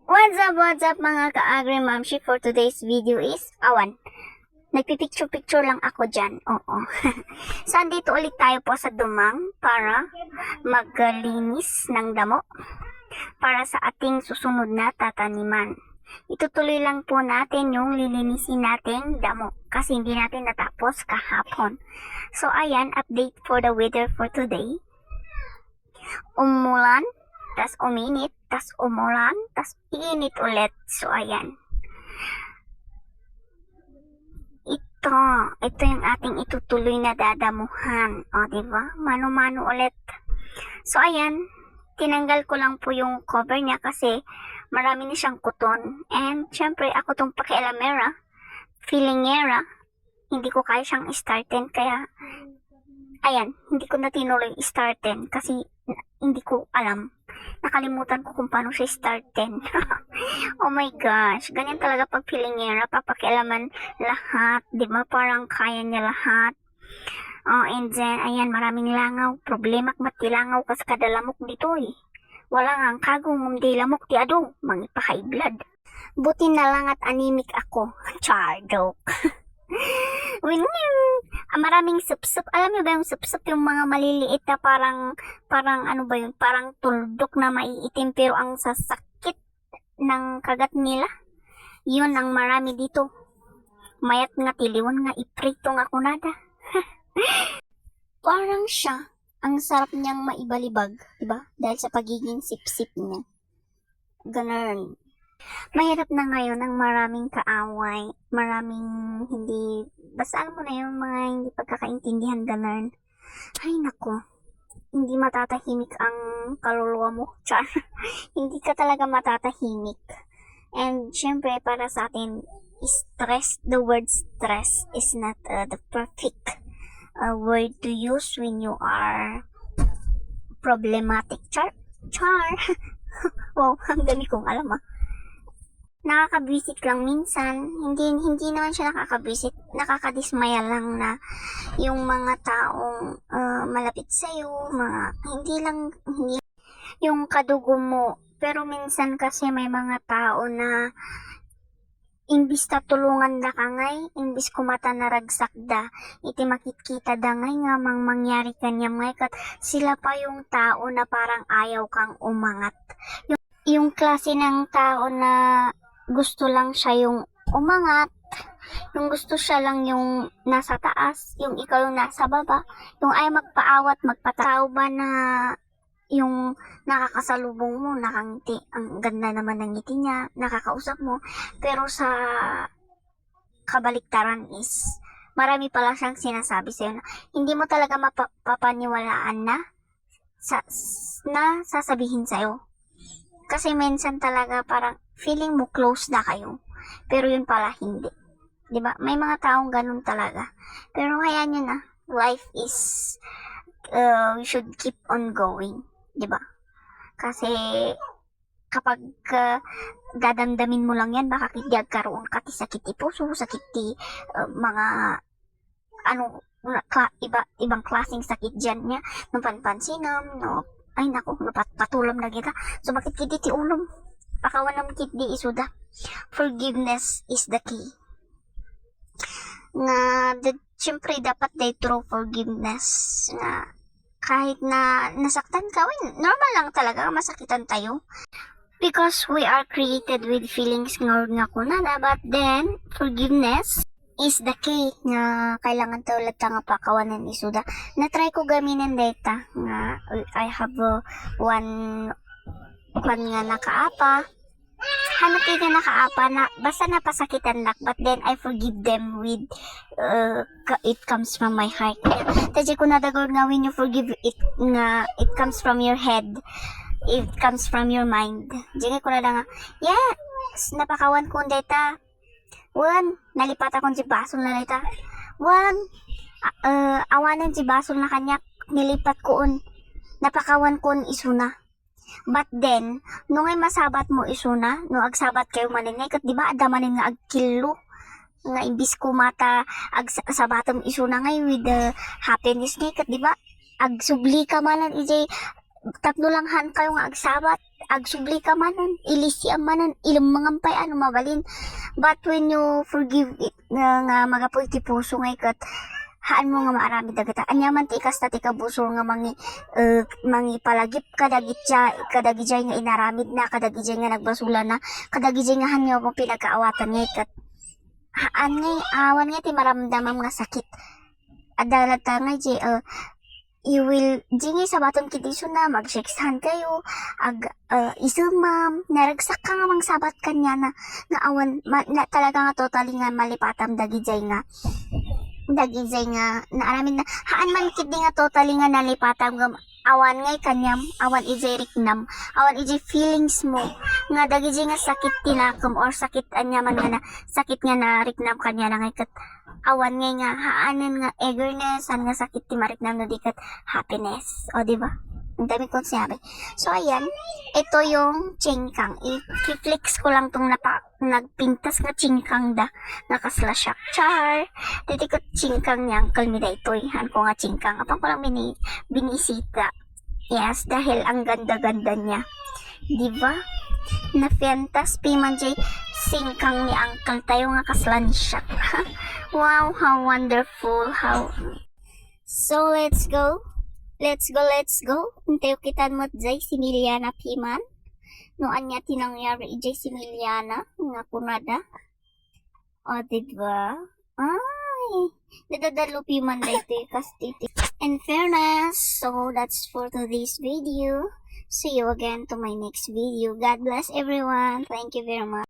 What's up mga ka-agri mamshi? For today's video is, nagpipicture-picture lang ako dyan. Oo. So, andito ulit tayo po sa Dumang para maglinis ng damo para sa ating susunod na tataniman. Itutuloy lang po natin yung lilinisin nating damo kasi hindi natin natapos kahapon. So, ayan, update for the weather for today. Umulan, tas uminit, tas umulan, tas iinit ulit. So, ayan. Ito yung ating itutuloy na dadamuhan. O, diba? Mano-mano ulit. So, ayan. Tinanggal ko lang po yung cover niya kasi marami na siyang kuton. And, syempre, ako tong pakialamera, feelingera, hindi ko kaya siyang starten. Kaya, ayan, hindi ko na tinuloy starten kasi hindi ko alam. Nakalimutan ko kung paano siya starten. Oh my gosh, ganyan talaga pag feelingera, papakialaman lahat, di ba? Parang kaya niya lahat. Oh, and then, ayan, maraming langaw. Problema mati langaw kas kada lamok dito eh. Wala nga ang kagong umdi lamok ti ado, mangipaka-blood. Buti na lang at anemic ako. Char, joke. Maraming sup-sup. Alam niyo ba yung sup-sup, yung mga maliliit na parang ano ba yun, parang tuldok na maiitim pero ang sasakit ng kagat nila. Yun ang marami dito. Mayat nga tiliwan nga iprito nga kunada. Parang siya, ang sarap niyang maibalibag, diba? Dahil sa pagiging sip-sip niya. Ganun. Mahirap na ngayon ang maraming kaaway, maraming hindi, basta alam mo na yung mga hindi pagkakaintindihan, ganun. Ay nako, hindi matatahimik ang kaluluwa mo, char. Hindi ka talaga matatahimik. And syempre para sa atin, stress, the word stress is not the perfect word to use when you are problematic, char. Wow, ang dami kong alam Nakakabisit lang minsan, hindi naman siya nakakabisit, nakakadismaya lang na yung mga taong malapit sa'yo, hindi yung kadugo mo, pero minsan kasi may mga tao na imbis na tulungan da kangay, imbis kumata naragsak da, iti makitkita da ngay nga mangyari kanya ngay kat sila pa yung tao na parang ayaw kang umangat. Yung klase ng tao na gusto lang siya yung umangat, yung gusto siya lang yung nasa taas, yung ikaw yung nasa baba, yung ay magpaawat, magpatao ba na yung nakakasalubong mo, nakangiti, ang ganda naman ng ngiti niya, nakakausap mo, pero sa kabaliktaran is, marami pala siyang sinasabi sa'yo na hindi mo talaga mapapaniwalaan na sasabihin sa'yo. Kasi minsan talaga parang feeling mo close na kayo. Pero yun pala hindi. Diba? May mga taong ganun talaga. Pero kaya nyo na, life is, we should keep on going. Diba? Kasi kapag dadamdamin mo lang yan, baka kidyag karoon ka ti sakit ti puso, sakit ti mga ibang klaseng sakit dyan niya. Nung panpansinam, no, ay naku, patulam na kita. So bakit kiti ti ulom? Pakawan naman kit di isuda. Forgiveness is the key. Siyempre dapat day true forgiveness. Kahit na nasaktan ka, normal lang talaga masakitan tayo. Because we are created with feelings nga kunana. But then, forgiveness is the key nga kailangan tayo ulit nga pakawanan isuda. Na-try ko gaminin data nga I have one nga nakaapa. Hanap ka nakaapa na basta napasakitan lang, but then I forgive them with it comes from my heart. Tadya ko nadagor nga when you forgive it nga it comes from your head, it comes from your mind. Diyan ko na nga yes, napakawan ko data. Wan, nalipat akong si basol na nita. Wan, awanan si basol na kanya, nilipat koon. Napakawan koon isuna. But then, nung ay masabat mo isuna, nung agsabat kayo maningay, kat diba adamanin nga agkilo. Nga imbis ko mata agsabatom isuna ngay with the happiness ngay, kat diba agsubli ka manan ijay tatlo lang han kayo nga agsabat, agsubli ka manon, ilisya manon, ilang mangampay ano mabalin. But when you forgive it, nga magapoy ti puso nga ikat, haan mo nga maarami dagata. Anyaman ti ikas ta ti kabuso nga mangi palagip kadagitya nga inaramid na, kadagitya nga nagbasula na, kadagitya nga hanyo mo pinagkaawatan nga ikat. Haan nga, awan nga ti maramdamam nga sakit. Adalat ta nga you will jingi sa baton kidisyon na mag-shakeshan kayo isumam naragsak ka nga mang sabat kanya na awan na talaga nga totally nga malipatam dagijay nga naaramin na haan man kid nga totally nga nalipatam nga awan ngay kanyam awan ijay riknam awan ijay feelings mo nga dagijay nga sakit tinakom or sakit anyaman nga na sakit nga na riknam kanya na ngay kat awan ngay nga haanan nga eagerness nga sakit ti mariknam no dikat happiness o diba ang dami kong sinabi. So ayan, ito yung chingkang. I-flex ko lang tong nagpintas nga chingkang da nakaslasyak char. Dito ko chingkang ni uncle mi da ito han ko nga chingkang. Apang ko lang binisita. Yes, dahil ang ganda-ganda niya. Diba? Na fantastic man jay singkang ni uncle tayo nga kaslansyak. Wow, how wonderful, how... So, let's go. Untayo kitan mo't jay si Miliana Piman. Noan niya tinangyari jay si Miliana nga punada. O, diba? Ay, nadadalo Piman da ito kastiti. In fairness, so that's for today's video. See you again to my next video. God bless everyone. Thank you very much.